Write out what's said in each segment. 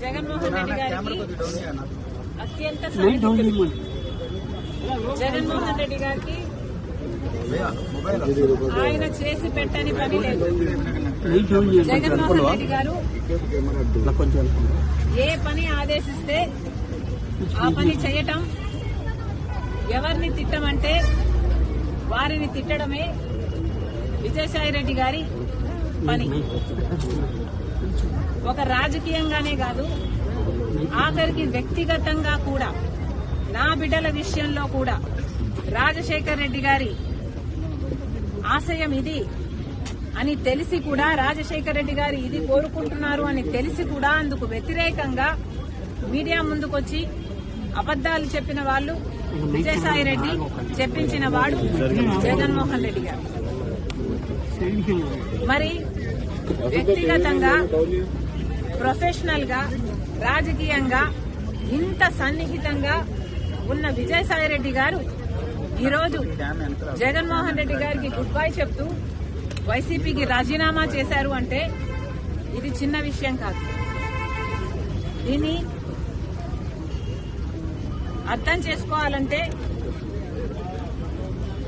జగన్మోహన్ రెడ్డి గారికి అత్యంత జగన్మోహన్ రెడ్డి గారికి ఆయన చేసి పెట్టని పని లేదు. జగన్మోహన్ రెడ్డి గారు ఏ పని ఆదేశిస్తే ఆ పని చేయటం, ఎవరిని తిట్టమంటే వారిని తిట్టడమే విజయసాయి రెడ్డి గారి పని. ఒక రాజకీయంగానే కాదు, ఆఖరికి వ్యక్తిగతంగా కూడా, నా బిడ్డల విషయంలో కూడా రాజశేఖర్ రెడ్డి గారి ఆశయం ఇది అని తెలిసి కూడా, రాజశేఖర్ రెడ్డి గారు ఇది కోరుకుంటున్నారు అని తెలిసి కూడా అందుకు వ్యతిరేకంగా మీడియా ముందుకొచ్చి అబద్దాలు చెప్పిన వాళ్ళు విజయసాయి రెడ్డి, చెప్పించిన వాడు జగన్మోహన్ రెడ్డి గారు. మరి వ్యక్తిగతంగా, ప్రొఫెషనల్ గా, రాజకీయంగా ఇంత సన్నిహితంగా ఉన్న విజయసాయి రెడ్డి గారు ఈరోజు జగన్మోహన్ రెడ్డి గారికి గుడ్ బై చెప్తూ వైసీపీకి రాజీనామా చేశారు అంటే ఇది చిన్న విషయం కాదు. దీన్ని అర్థం చేసుకోవాలంటే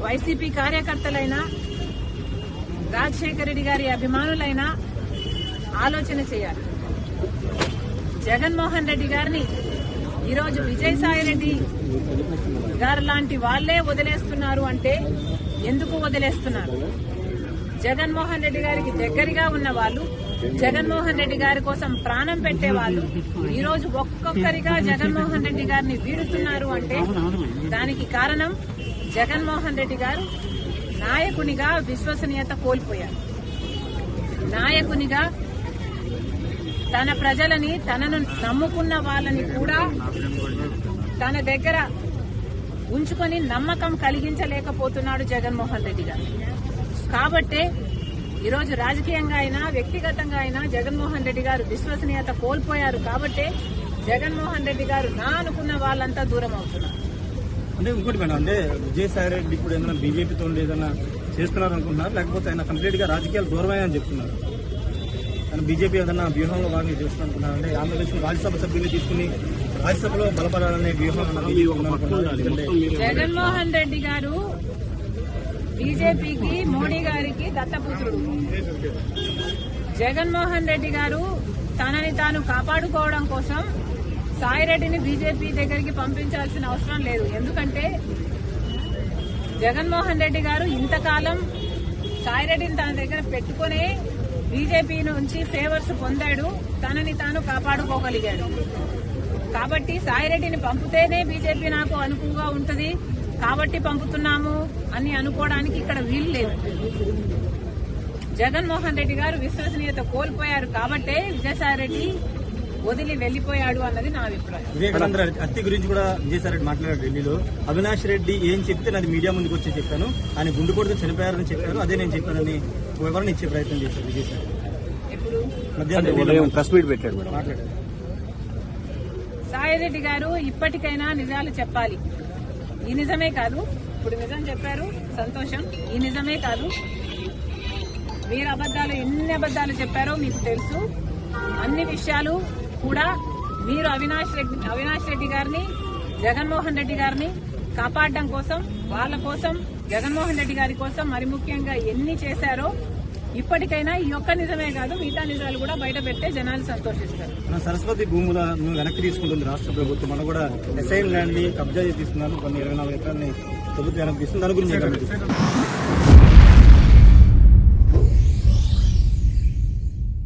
వైసీపీ కార్యకర్తలైనా, రాజశేఖర రెడ్డి గారి అభిమానులైనా ఆలోచన చేయాలి. జగన్మోహన్ రెడ్డి గారిని ఈరోజు విజయసాయి రెడ్డి గారు లాంటి వాళ్లే వదిలేస్తున్నారు అంటే ఎందుకు వదిలేస్తున్నారు? జగన్మోహన్ రెడ్డి గారికి దగ్గరగా ఉన్న వాళ్ళు, జగన్మోహన్ రెడ్డి గారి కోసం ప్రాణం పెట్టే వాళ్ళు ఈరోజు ఒక్కొక్కరిగా జగన్మోహన్ రెడ్డి గారిని వీడుతున్నారు అంటే దానికి కారణం జగన్మోహన్ రెడ్డి గారు నాయకునిగా విశ్వసనీయత కోల్పోయారు. నాయకునిగా తన ప్రజలని, తనను నమ్ముకున్న వాళ్ళని కూడా తన దగ్గర ఉంచుకొని నమ్మకం కలిగించలేకపోతున్నాడు జగన్మోహన్ రెడ్డి గారు. కాబట్టే ఈరోజు రాజకీయంగా అయినా, వ్యక్తిగతంగా అయినా జగన్మోహన్ రెడ్డి గారు విశ్వసనీయత కోల్పోయారు. కాబట్టే జగన్మోహన్ రెడ్డి గారు నా అనుకున్న వాళ్ళంతా దూరం అవుతున్నారు. అంటే ఇంకోటి మేడం, అంటే విజయసాయి రెడ్డి ఇప్పుడు ఏదైనా బీజేపీతో ఏదైనా చేస్తున్నారు అనుకుంటున్నారు, లేకపోతే ఆయన కంప్లీట్ గా రాజకీయాలు దూరమని చెప్తున్నారు? ఆయన బీజేపీ ఏదైనా వ్యూహంలో భాగంగా చేస్తున్నారు అనుకుంటున్నారు? అంటే ఆంధ్రప్రదేశ్ రాజ్యసభ సభ్యులు తీసుకుని రాజ్యసభలో బలపడాలనే వ్యూహం జగన్మోహన్ రెడ్డి గారు బీజేపీకి, మోడీ గారికి దత్తపుత్రుడు. జగన్మోహన్ రెడ్డి గారు తనని తాను కాపాడుకోవడం కోసం సాయిరెడ్డిని బీజేపీ దగ్గరికి పంపించాల్సిన అవసరం లేదు. ఎందుకంటే జగన్మోహన్ రెడ్డి గారు ఇంతకాలం సాయిరెడ్డిని తన దగ్గర పెట్టుకునే బీజేపీ నుంచి ఫేవర్స్ పొందాడు, తనని తాను కాపాడుకోగలిగాడు. కాబట్టి సాయిరెడ్డిని పంపితేనే బీజేపీ నాకు అనుకువగా ఉంటుంది కాబట్టి పంపుతున్నాము అని అనుకోవడానికి ఇక్కడ వీలు లేదు. జగన్మోహన్ రెడ్డి గారు విశ్వసనీయత కోల్పోయారు కాబట్టే విజయసాయి రెడ్డి వదిలి వెళ్లిపోయాడు అన్నది నా అభిప్రాయం. వివేకానంద హత్య గురించి కూడా విజయసాయి రెడ్డి మాట్లాడారు ఢిల్లీలో. అవినాష్ రెడ్డి ఏం చెప్తే నాది మీడియా ముందుకు వచ్చి చెప్పాను, ఆయన గుండు కొడితే చనిపోయారని చెప్పారు, అదే నేను చెప్పానని వివరణ ఇచ్చే ప్రయత్నం చేశారు విజయసాయి. ఇప్పుడు మధ్యాహ్నం ప్రెస్ మీట్ పెట్టాడు మేడం, మాట్లాడారు. సాయిరెడ్డి గారు ఇప్పటికైనా నిజాలు చెప్పాలి. ఈ నిజమే కాదు, ఇప్పుడు నిజం చెప్పారు, సంతోషం. ఈ నిజమే కాదు, మీరు అబద్దాలు ఎన్ని అబద్దాలు చెప్పారో మీకు తెలుసు. అన్ని విషయాలు కూడా మీరు అవినాష్ రెడ్డి గారిని, జగన్మోహన్ రెడ్డి గారిని కాపాడడం కోసం, వాళ్ళ కోసం, జగన్మోహన్ రెడ్డి గారి కోసం మరి ముఖ్యంగా ఎన్ని చేశారో ఇప్పటికైనా ఈ ఒక్క నిజమే కాదు, మిగతా నిజాలు కూడా బయట పెడితే జనాలు సంతోషిస్తారు. సరస్వతి భూములను వెనక్కి తీసుకుంటుంది రాష్ట్ర ప్రభుత్వం. మనం కూడా ఎస్ఐన్ ల్యాండ్ ని కబ్జా చేస్తున్నారు, కొన్ని 24 ఎకరాలని ప్రభుత్వం వెనక్కి తీసుకుంది. దాని గురించి